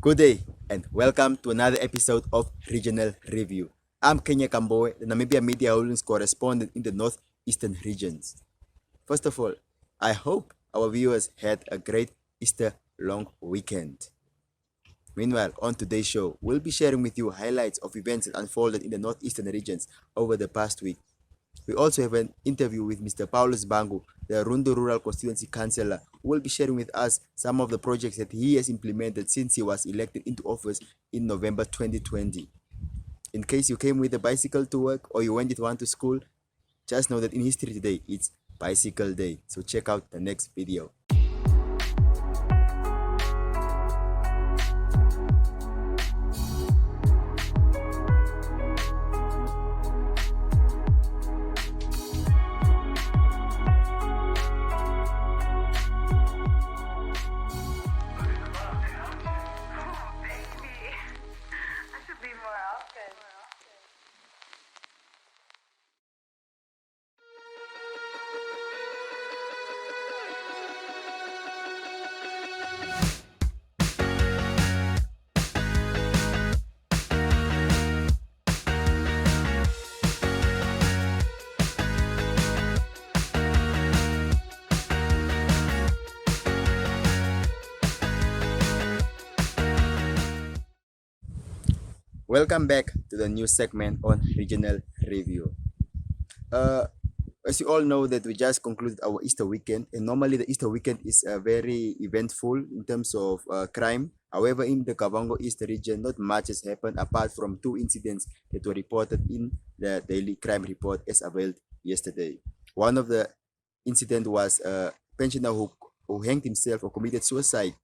Good day and welcome to another episode of Regional Review. I'm Kenya Kambowe, the Namibia Media Holdings correspondent in the northeastern regions. First of all, I hope our viewers had a great Easter long weekend. Meanwhile, on today's show, we'll be sharing with you highlights of events that unfolded in the northeastern regions over the past week. We also have an interview with Mr. Paulus Bangu, the Rundu Rural Constituency Councillor, who will be sharing with us some of the projects that he has implemented since he was elected into office in November 2020. In case you came with a bicycle to work or you went with one to school, just know that in history today, it's Bicycle Day. So check out the next video. Welcome back to the new segment on Regional Review. As you all know that we just concluded our Easter weekend, and normally the Easter weekend is very eventful in terms of crime. However, in the Kavango East region, not much has happened apart from two incidents that were reported in the daily crime report as availed yesterday. One of the incident was a pensioner who hanged himself or committed suicide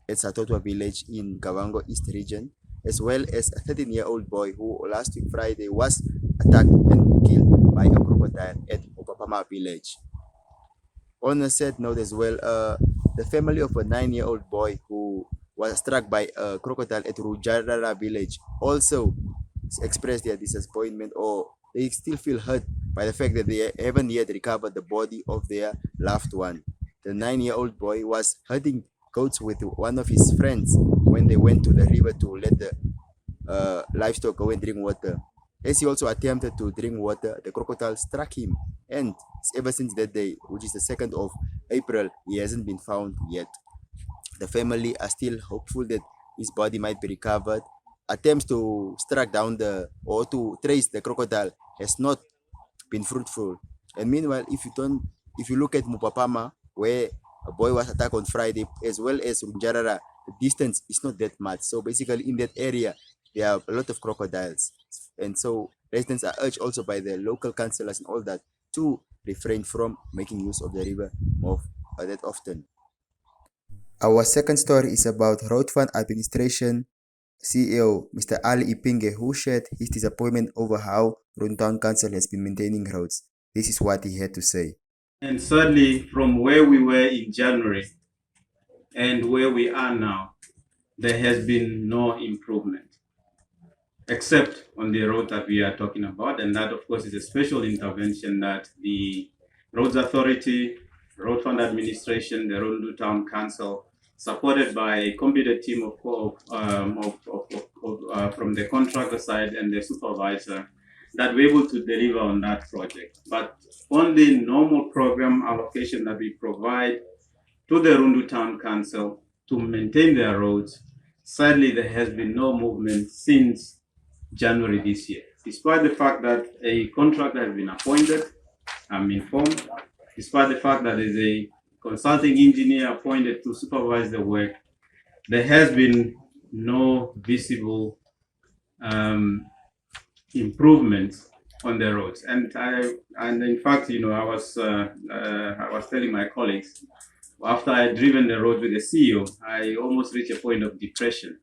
at Satotwa village in Kavango East region, as well as a 13-year-old boy who last week Friday was attacked and killed by a crocodile at Opapama village. On a sad note as well, the family of a 9-year-old boy who was struck by a crocodile at Rujarara village also expressed their disappointment, or they still feel hurt by the fact that they haven't yet recovered the body of their loved one. The 9-year-old boy was herding goats with one of his friends when they went to the river to let the livestock go and drink water. As he also attempted to drink water, the crocodile struck him, and ever since that day, which is the 2nd of April, he hasn't been found yet. The family are still hopeful that his body might be recovered. Attempts to track down or to trace the crocodile has not been fruitful. And meanwhile, if you look at Mupapama, where a boy was attacked on Friday, as well as Runjarara, the distance is not that much. So basically, in that area, there are a lot of crocodiles, and so residents are urged also by the local councillors and all that to refrain from making use of the river more that often. Our second story is about Road Fund Administration CEO Mr. Ali Ipinge, who shared his disappointment over how Runtown Council has been maintaining roads. This is what he had to say. And certainly from where we were in January and where we are now, there has been no improvement, except on the road that we are talking about. And that, of course, is a special intervention that the Roads Authority, Road Fund Administration, the Rundu Town Council, supported by a competent team from the contractor side and the supervisor, that we're able to deliver on that project. But on the normal program allocation that we provide to the Rundu Town Council to maintain their roads, sadly there has been no movement since January this year. Despite the fact that a contractor has been appointed, I'm informed, despite the fact that there's a consulting engineer appointed to supervise the work, there has been no visible improvements on the roads. And in fact, I was telling my colleagues, after I had driven the road with the CEO, I almost reached a point of depression.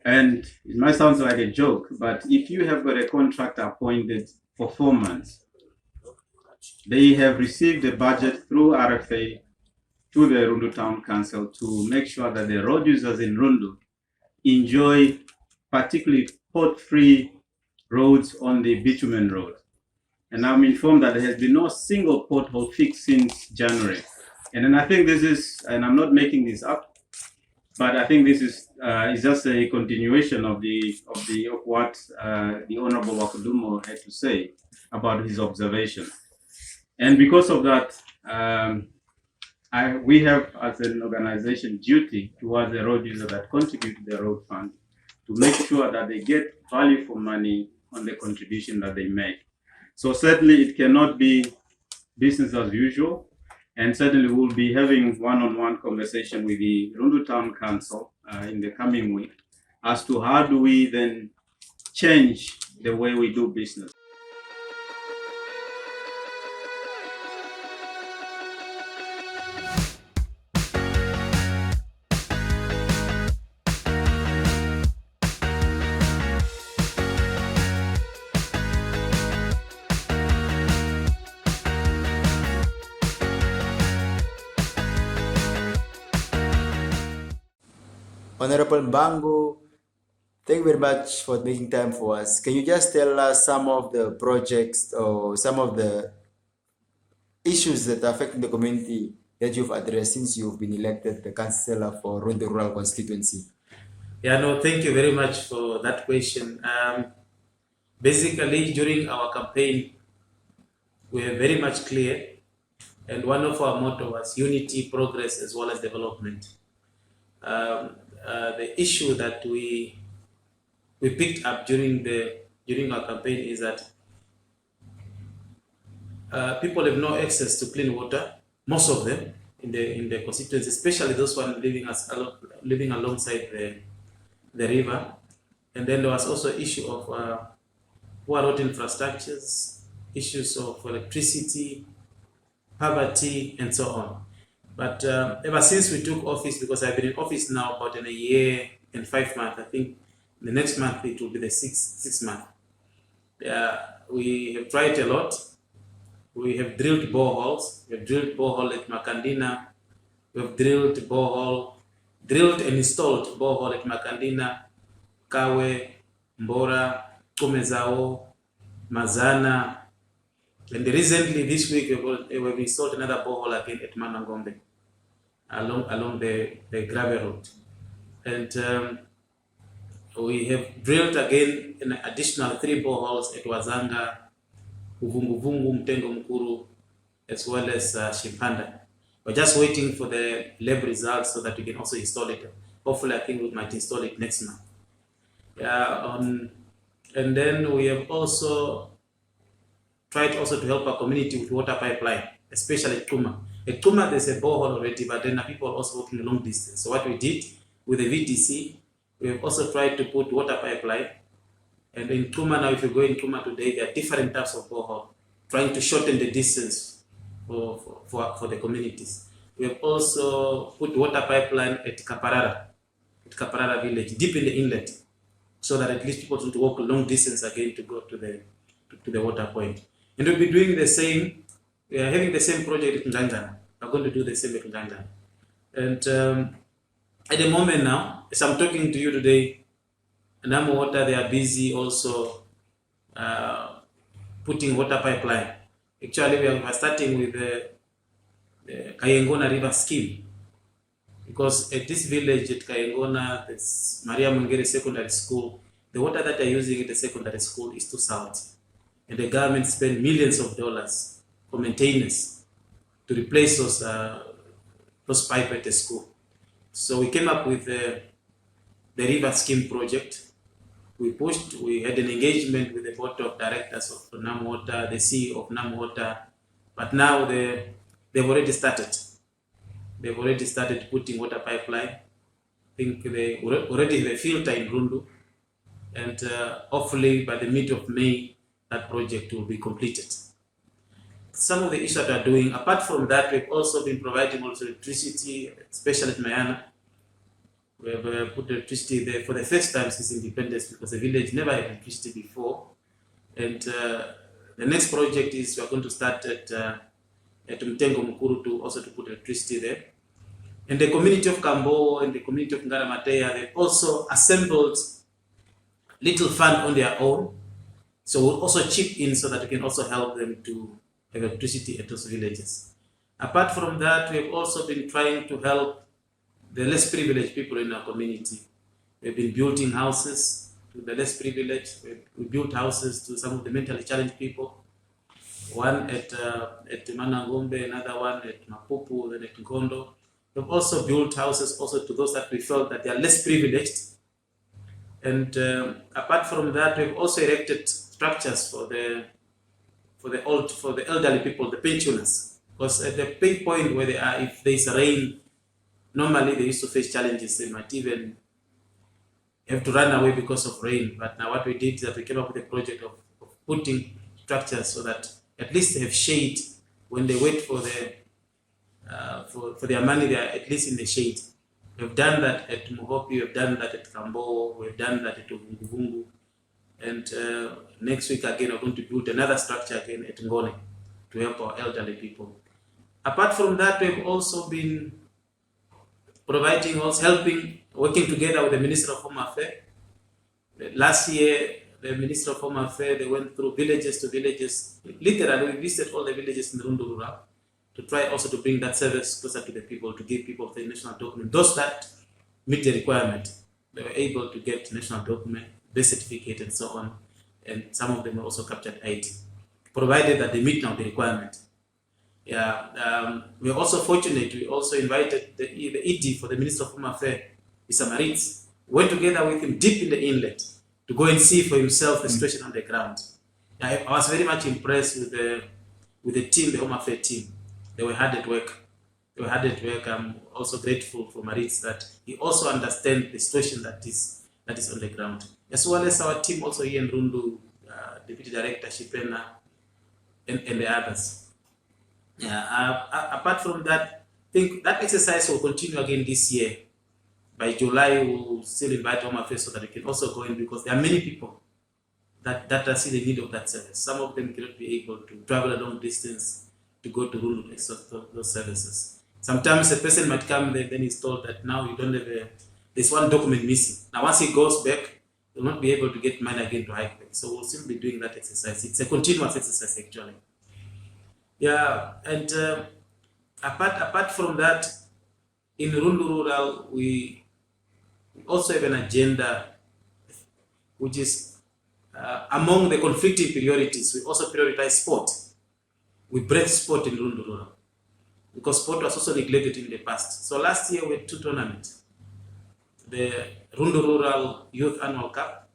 And it might sound like a joke, but if you have got a contractor appointed for 4 months, they have received a budget through RFA to the Rundu Town Council to make sure that the road users in Rundu enjoy particularly pot-free roads on the bitumen road. And I'm informed that there has been no single pothole fixed since January. And then I think this is, and I'm not making this up, But I think this is just a continuation of what the Honorable Wakadumo had to say about his observation. And because of that, we have as an organization duty towards the road user that contribute to the road fund to make sure that they get value for money on the contribution that they make. So certainly it cannot be business as usual, and certainly we'll be having one-on-one conversation with the Rundu Town Council in the coming week as to how do we then change the way we do business. Honorable Bangu, thank you very much for making time for us. Can you just tell us some of the projects or some of the issues that are affecting the community that you've addressed since you've been elected the councillor for Rundu Rural Constituency? Yeah, no, thank you very much for that question. Basically, during our campaign, we were very much clear, and one of our motto was unity, progress, as well as development. The issue that we picked up during our campaign is that people have no access to clean water. Most of them in the constituency, especially those ones living alongside the river. And then there was also issue of poor road infrastructures, issues of electricity, poverty, and so on. But ever since we took office, because I've been in office now about in a year and 5 months, I think the next month it will be the sixth month. We have tried a lot. We have drilled boreholes. We have drilled borehole at Makandina. We have drilled and installed borehole at Makandina, Kawe, Mbora, Kumezao, Mazana. And recently this week we've installed another borehole again at Manangombe along the gravel road. And we have drilled again an additional 3 boreholes at Wazanga, Uvunguvungu, Mtengo Mkuru, as well as Shimpanda. We're just waiting for the lab results so that we can also install it. Hopefully, I think we might install it next month. And then we have also tried to help our community with water pipeline, especially at Kuma. At Kuma, there's a borehole already, but then people are also working a long distance. So what we did with the VTC, we have also tried to put water pipeline. And in Kuma now, if you go in Kuma today, there are different types of borehole, trying to shorten the distance for the communities. We have also put water pipeline at Kaparara village, deep in the inlet, so that at least people don't walk a long distance again to go to the water point. And we'll be doing the same. We are having the same project in Ngangana. We're going to do the same at Ngangana. And at the moment now, as I'm talking to you today, Namu Water, they are busy also putting water pipeline. Actually, we are starting with the Kayengona River scheme. Because at this village at Kayengona, there's Maria Mungere Secondary School. The water that they're using at the secondary school is too salt. And the government spent millions of dollars for maintenance to replace those pipes at the school. So we came up with the river scheme project. We had an engagement with the board of directors of Namu Water, the CEO of Namu Water, but now they've already started. They've already started putting water pipeline. I think they already have a filter in Rundu, and hopefully by the mid of May, that project will be completed. Some of the issues that we are doing, apart from that, we've also been providing also electricity, especially at Mayana. We have put electricity there for the first time since independence, because the village never had electricity before. And the next project is we are going to start at Mtengo Mukuru to put electricity there. And the community of Kambowe and the community of Ngara Mateya, they've also assembled little fund on their own. So we'll also chip in so that we can also help them to have electricity at those villages. Apart from that, we've also been trying to help the less privileged people in our community. We've been building houses to the less privileged. We built houses to some of the mentally challenged people. One at Manangombe, another one at Mapupu, then at Ngondo. We've also built houses also to those that we felt that they are less privileged. And apart from that, we've also erected structures for the elderly people, the pensioners. Because at the peak point where they are, if there is rain, normally they used to face challenges. They might even have to run away because of rain. But now what we did is that we came up with a project of putting structures so that at least they have shade when they wait for their money. They are at least in the shade. We've done that at Muhopi, we've done that at Kambowe, we've done that at Vungu. And next week again, we're going to build another structure again at Ngone to help our elderly people. Apart from that, we've also been providing, also helping, working together with the Minister of Home Affairs. Last year, the Minister of Home Affairs, they went through villages to villages. Literally, we visited all the villages in the Rundu Rural to try also to bring that service closer to the people, to give people the national document. Those that meet the requirement, they were able to get national document, birth certificate, and so on. And some of them were also captured ID, provided that they meet now the requirement. We're also fortunate. We also invited the ED for the Minister of Home Affairs, Mr. Maritz, went together with him deep in the inlet to go and see for himself the situation on the ground. I was very much impressed with the team, the Home Affairs team. They were hard at work. I'm also grateful for Maritz that he also understands the situation that is on the ground. As well as our team also here in Rundu, Deputy Director Shipena, and the others. Apart from that, I think that exercise will continue again this year. By July, we'll still invite Home Affairs so that we can also go in, because there are many people that are still in need of that service. Some of them cannot be able to travel a long distance to go to Rundu to access those services. Sometimes a person might come there, then he's told that now you don't have there's one document missing. Now once he goes back, he'll not be able to get money again to hike back. So we'll still be doing that exercise. It's a continuous exercise actually. And apart from that, in Rundu Rural, we also have an agenda which is among the conflicting priorities. We also prioritize sport. We break sport in Rundu Rural because sport was also neglected in the past. So last year we had 2 tournaments. The Rundu Rural Youth Annual Cup,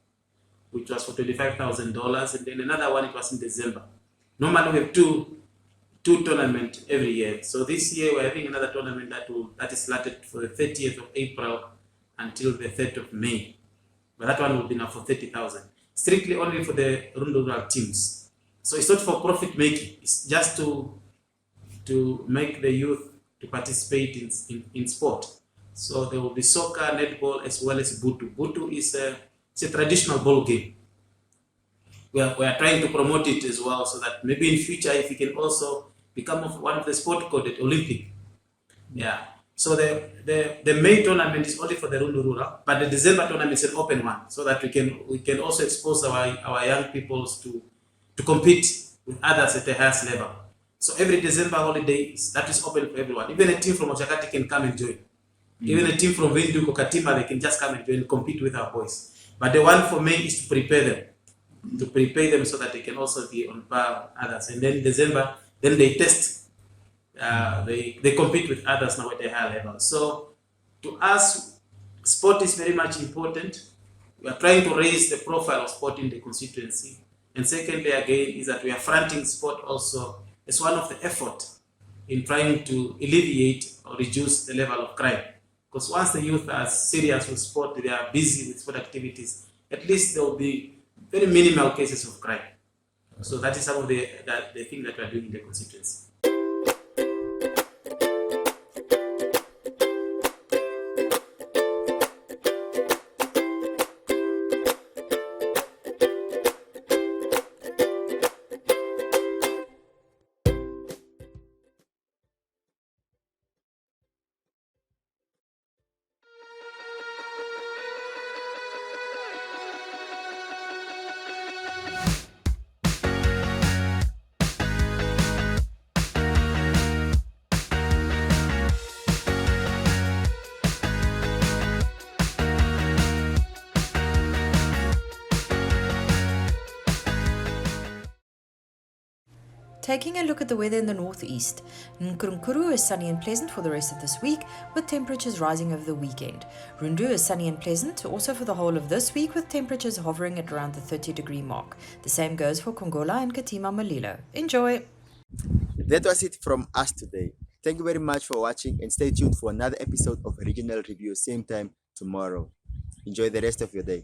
which was for $25,000, and then another one, it was in December. Normally we have two tournaments every year. So this year we're having another tournament that is slated for the 30th of April until the 3rd of May. But that one will be now for 30,000. Strictly only for the Rundu Rural teams. So it's not for profit making. It's just to make the youth to participate in sport. So there will be soccer, netball, as well as Butu. Butu is a traditional ball game. We are trying to promote it as well, so that maybe in future, if we can also become one of the sport code at Olympic. So the May tournament is only for the Rundu Rural, but the December tournament is an open one, so that we can also expose our young peoples to compete with others at the highest level. So every December holiday that is open for everyone. Even a team from Oshakati can come and join. Even a team from Vindu, Kokatima, they can just come and join and compete with our boys. But the one for May is to prepare them so that they can also be on par with others. And then in December, then they test, they compete with others now at a higher level. So to us, sport is very much important. We are trying to raise the profile of sport in the constituency. And secondly, again, is that we are fronting sport also as one of the efforts in trying to alleviate or reduce the level of crime. Because once the youth are serious with sport, they are busy with sport activities, at least there will be very minimal cases of crime. So that is some of the thing that we are doing in the constituency. Taking a look at the weather in the northeast, Nkurunkuru is sunny and pleasant for the rest of this week, with temperatures rising over the weekend. Rundu is sunny and pleasant also for the whole of this week, with temperatures hovering at around the 30-degree mark. The same goes for Kongola and Katima Malilo. Enjoy! That was it from us today. Thank you very much for watching and stay tuned for another episode of Regional Review same time tomorrow. Enjoy the rest of your day.